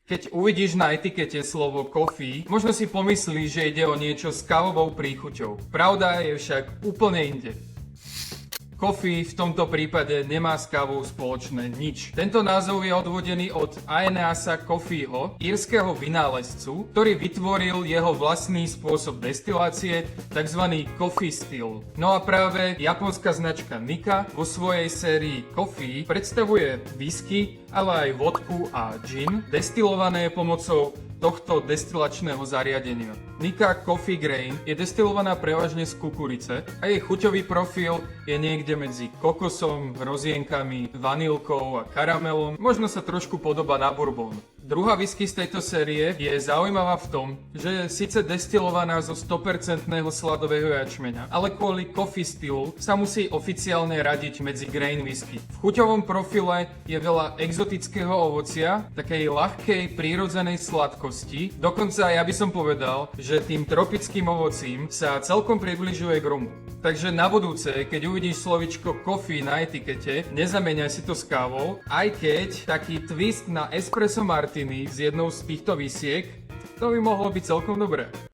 Keď uvidíš na etikete slovo coffee, možno si pomyslíš, že ide o niečo s kávovou príchuťou. Pravda je však úplne inde. Coffee v tomto prípade nemá s kávou spoločné nič. Tento názov je odvodený od Aeneasa Coffeeho, írskeho vynálezcu, ktorý vytvoril jeho vlastný spôsob destilácie, tzv. Coffee Still. No a práve japonská značka Nikka vo svojej sérii Coffee predstavuje whisky, ale aj vodku a gin, destilované pomocou tohto destilačného zariadenia. Nikka Coffee Grain je destilovaná prevažne z kukurice a jej chuťový profil je niekde medzi kokosom, rozienkami, vanilkou a karamelom, možno sa trošku podobá na bourbon. Druhá whisky z tejto série je zaujímavá v tom, že je síce destilovaná zo 100% sladového jačmeňa, ale kvôli Coffee Still sa musí oficiálne radiť medzi grain whisky. V chuťovom profile je veľa exotického ovocia, takej ľahkej prírodzenej sladkosti, dokonca ja by som povedal, že tým tropickým ovocím sa celkom približuje k rumu. Takže na budúce, keď uvidíš slovičko coffee na etikete, nezamieňaj si to s kávou, aj keď taký twist na espresso martini z jednou z týchto visiek, to by mohlo byť celkom dobré.